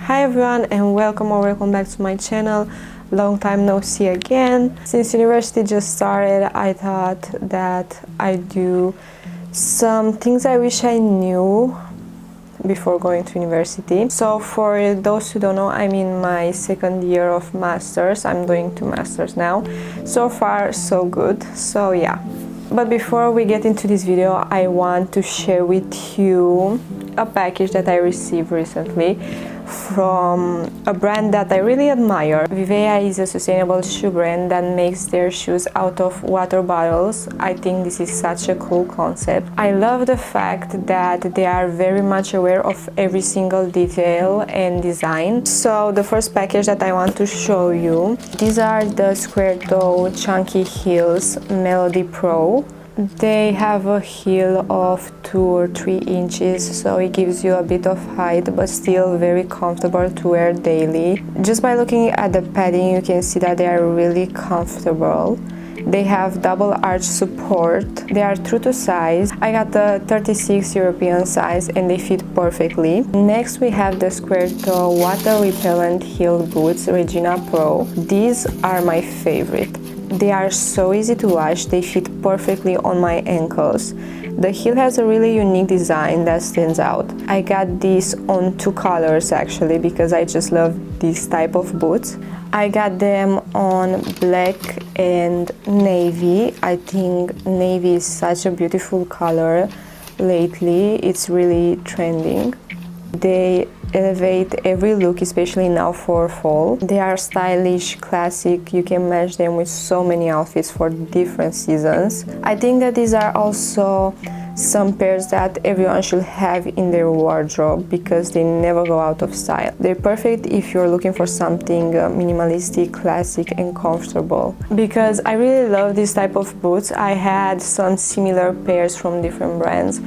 Hi everyone, and welcome back to my channel. Long time no see again. Since university just started, I thought that I'd do some things I wish I knew before going to university. So for those who don't know, I'm in my second year of masters. I'm doing 2 masters now. So far so good, so yeah. But before we get into this video, I want to share with you a package that I received recently from a brand that I really admire. VIVAIA is a sustainable shoe brand that makes their shoes out of water bottles. I think this is such a cool concept. I love the fact that they are very much aware of every single detail and design. So the first package that I want to show you, these are the square toe chunky heels Melody Pro. They have a heel of 2 or 3 inches, so it gives you a bit of height, but still very comfortable to wear daily. Just by looking at the padding, you can see that they are really comfortable. They have double arch support. They are true to size. I got the 36 European size and they fit perfectly. Next we have the square toe water repellent heel boots Regina Pro. These are my favorite. They are so easy to wash, they fit perfectly on my ankles. The heel has a really unique design that stands out. I got these on 2 colors actually because I just love this type of boots. I got them on black and navy. I think navy is such a beautiful color lately. It's really trending. They elevate every look, especially now for fall. They are stylish, classic. You can match them with so many outfits for different seasons. I think that these are also some pairs that everyone should have in their wardrobe because they never go out of style. They're perfect if you're looking for something minimalistic, classic and comfortable. Because I really love this type of boots. I had some similar pairs from different brands.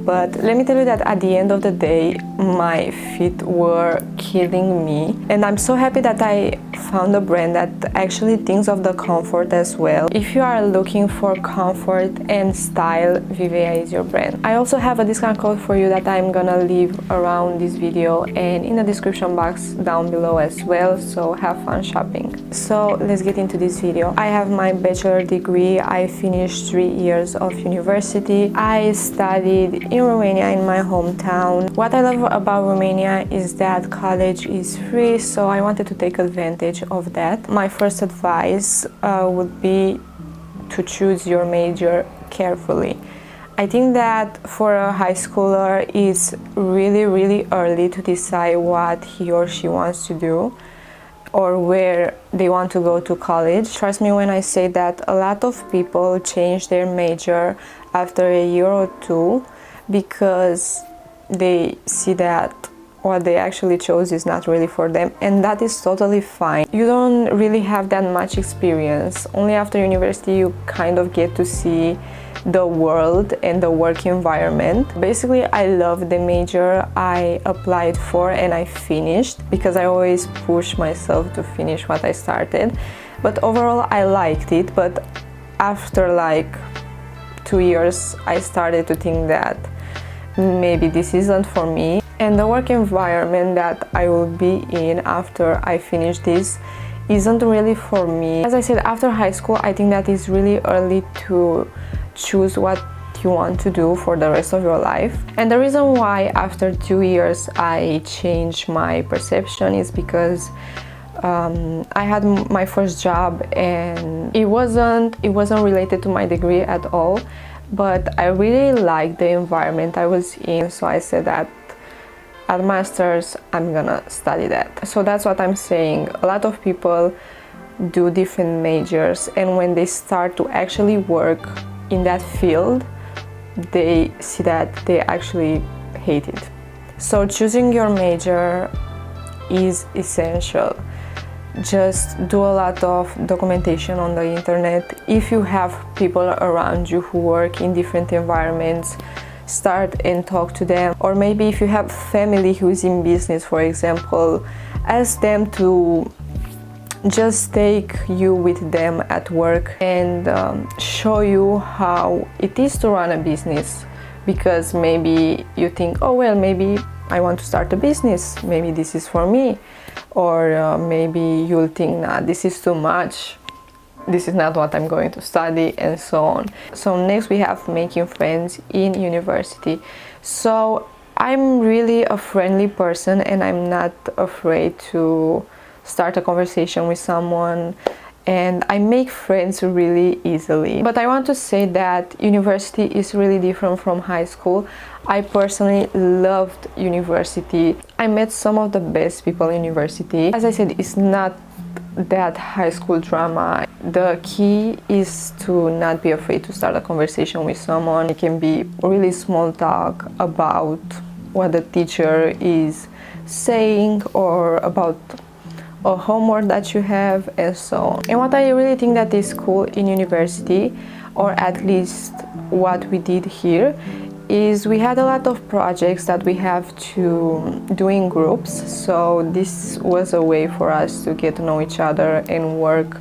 But let me tell you that at the end of the day, my feet were killing me. And I'm so happy that I found a brand that actually thinks of the comfort as well. If you are looking for comfort and style, VIVAIA is your brand. I also have a discount code for you that I'm gonna leave around this video and in the description box down below as well, so have fun shopping. So let's get into this video. I have my bachelor degree. I finished 3 years of university. I studied in Romania, in my hometown. What I love about Romania is that college is free, so I wanted to take advantage of that. My first advice would be to choose your major carefully. I think that for a high schooler it's really early to decide what he or she wants to do or where they want to go to college. Trust me when I say that a lot of people change their major after a year or 2 because they see that what they actually chose is not really for them, and that is totally fine. You don't really have that much experience. Only after university you kind of get to see the world and the work environment. Basically, I love the major I applied for and I finished because I always push myself to finish what I started. But overall I liked it, but after like 2 years I started to think that maybe this isn't for me, and the work environment that I will be in after I finish this isn't really for me. As I said, after high school I think that is really early to choose what you want to do for the rest of your life. And the reason why after 2 years I changed my perception is because I had my first job and it wasn't related to my degree at all. But I really liked the environment I was in, so I said that at masters I'm gonna study that. So that's what I'm saying. A lot of people do different majors, and when they start to actually work in that field, they see that they actually hate it. So choosing your major is essential. Just do a lot of documentation on the internet. If you have people around you who work in different environments, start and talk to them. Or maybe if you have family who is in business, for example, ask them to just take you with them at work and show you how it is to run a business. Because maybe you think, oh well, maybe I want to start a business, maybe this is for me. Or maybe you'll think, nah, this is too much, this is not what I'm going to study, and so on. So next we have making friends in university. So I'm really a friendly person and I'm not afraid to start a conversation with someone, and I make friends really easily. But I want to say that university is really different from high school. I personally loved university. I met some of the best people in university. As I said, it's not that high school drama. The key is to not be afraid to start a conversation with someone. It can be really small talk about what the teacher is saying or about a homework that you have, and so on. And what I really think that is cool in university, or at least what we did here, is we had a lot of projects that we have to do in groups. So this was a way for us to get to know each other and work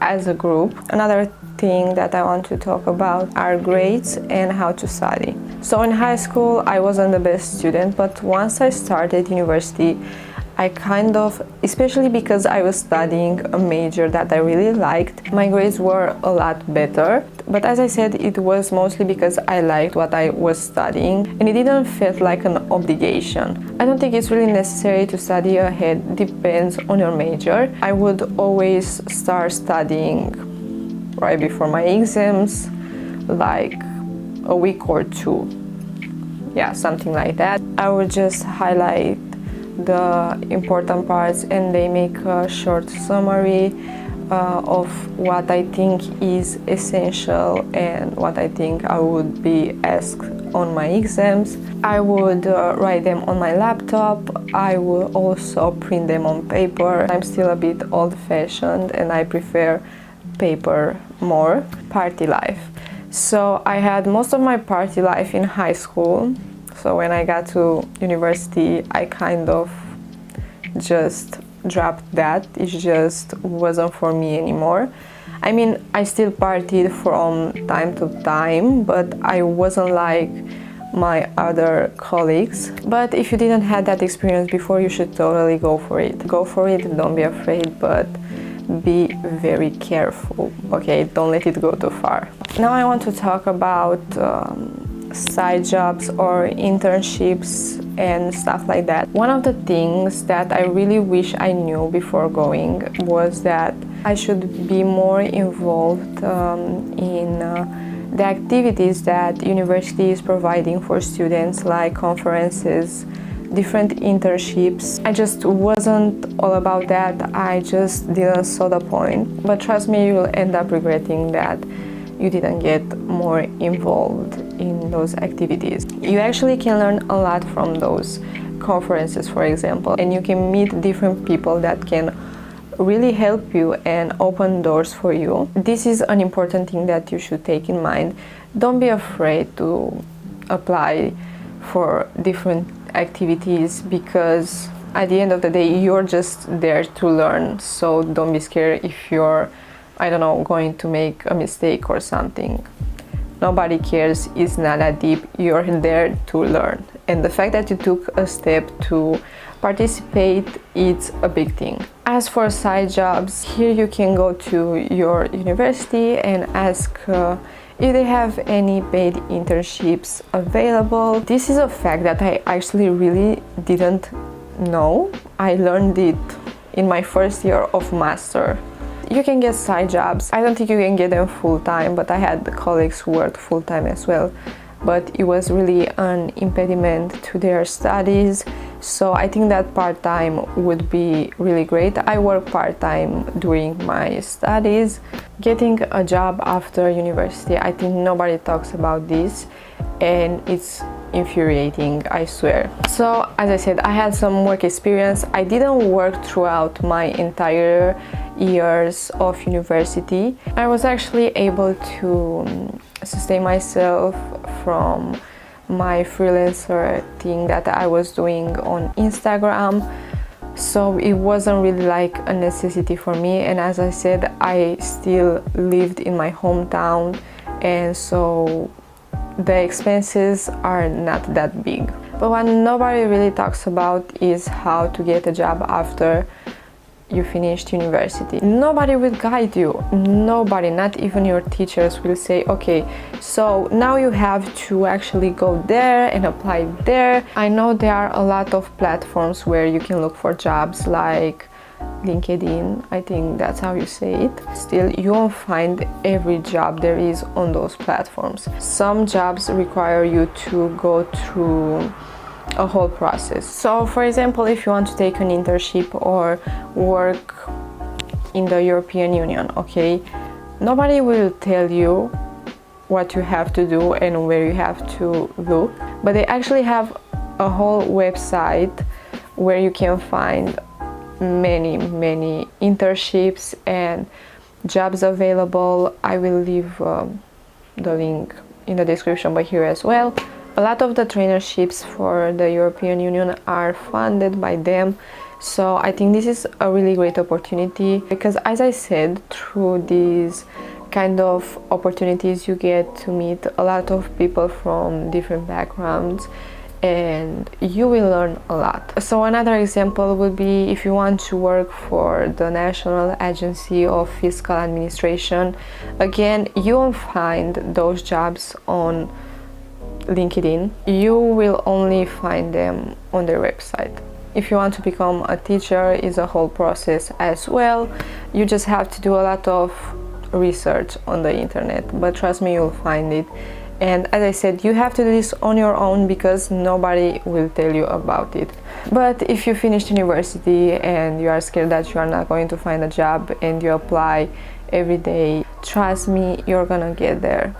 as a group. Another thing that I want to talk about are grades and how to study. So in high school I wasn't the best student, but once I started university, I kind of, especially because I was studying a major that I really liked, my grades were a lot better. But as I said, it was mostly because I liked what I was studying and it didn't feel like an obligation. I don't think it's really necessary to study ahead, depends on your major. I would always start studying right before my exams, like a week or two. Yeah, something like that. I would just highlight the important parts and they make a short summary of what I think is essential and what I think I would be asked on my exams. I would write them on my laptop. I will also print them on paper. I'm still a bit old-fashioned and I prefer paper more. Party life. So I had most of my party life in high school. So when I got to university, I kind of just dropped that. It just wasn't for me anymore. I mean, I still partied from time to time, but I wasn't like my other colleagues. But if you didn't have that experience before, you should totally go for it. Go for it, don't be afraid, but be very careful, okay? Don't let it go too far. Now I want to talk about side jobs or internships and stuff like that. One of the things that I really wish I knew before going was that I should be more involved in the activities that university is providing for students, like conferences, different internships. I just wasn't all about that. I just didn't saw the point. But trust me, you will end up regretting that you didn't get more involved in those activities. You actually can learn a lot from those conferences, for example, and you can meet different people that can really help you and open doors for you. This is an important thing that you should take in mind. Don't be afraid to apply for different activities, because at the end of the day you're just there to learn. So don't be scared if you're, I don't know, going to make a mistake or something. Nobody cares, it's not that deep, you're there to learn. And the fact that you took a step to participate, it's a big thing. As for side jobs, here you can go to your university and ask if they have any paid internships available. This is a fact that I actually really didn't know. I learned it in my first year of master. You can get side jobs. I don't think you can get them full-time, but I had colleagues who worked full-time as well. But it was really an impediment to their studies. So I think that part-time would be really great. I work part-time during my studies. Getting a job after university, I think nobody talks about this, and it's infuriating, I swear. So as I said, I had some work experience. I didn't work throughout my entire years of university. I was actually able to sustain myself from my freelancer thing that I was doing on Instagram. So it wasn't really like a necessity for me, and as I said, I still lived in my hometown, and so the expenses are not that big. But what nobody really talks about is how to get a job after you finished university. Nobody will guide you. Nobody, not even your teachers, will say, okay, so now you have to actually go there and apply there. I know there are a lot of platforms where you can look for jobs, like LinkedIn, I think that's how you say it. Still, you won't find every job there is on those platforms. Some jobs require you to go through a whole process. So for example, if you want to take an internship or work in the European Union, okay, nobody will tell you what you have to do and where you have to look, but they actually have a whole website where you can find many internships and jobs available. I will leave the link in the description, but here as well. A lot of the traineeships for the European Union are funded by them, so I think this is a really great opportunity, because as I said, through these kind of opportunities you get to meet a lot of people from different backgrounds and you will learn a lot. So another example would be if you want to work for the National Agency of Fiscal Administration. Again, you won't find those jobs on LinkedIn. You will only find them on their website. If you want to become a teacher, is a whole process as well. You just have to do a lot of research on the internet, but trust me, you'll find it. And as I said, you have to do this on your own because nobody will tell you about it. But if you finished university and you are scared that you are not going to find a job and you apply every day, trust me, you're gonna get there.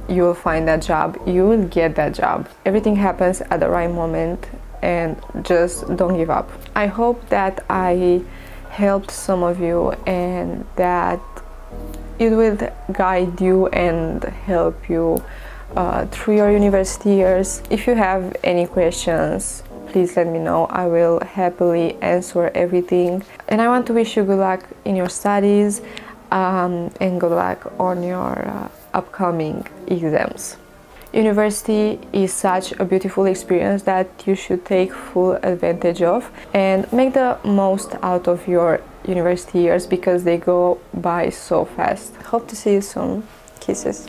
You will find that job, you will get that job. Everything happens at the right moment, and just don't give up. I hope that I helped some of you and that it will guide you and help you through your university years. If you have any questions, please let me know. I will happily answer everything. And I want to wish you good luck in your studies and good luck on your upcoming exams. University is such a beautiful experience that you should take full advantage of and make the most out of your university years because they go by so fast. Hope to see you soon. Kisses.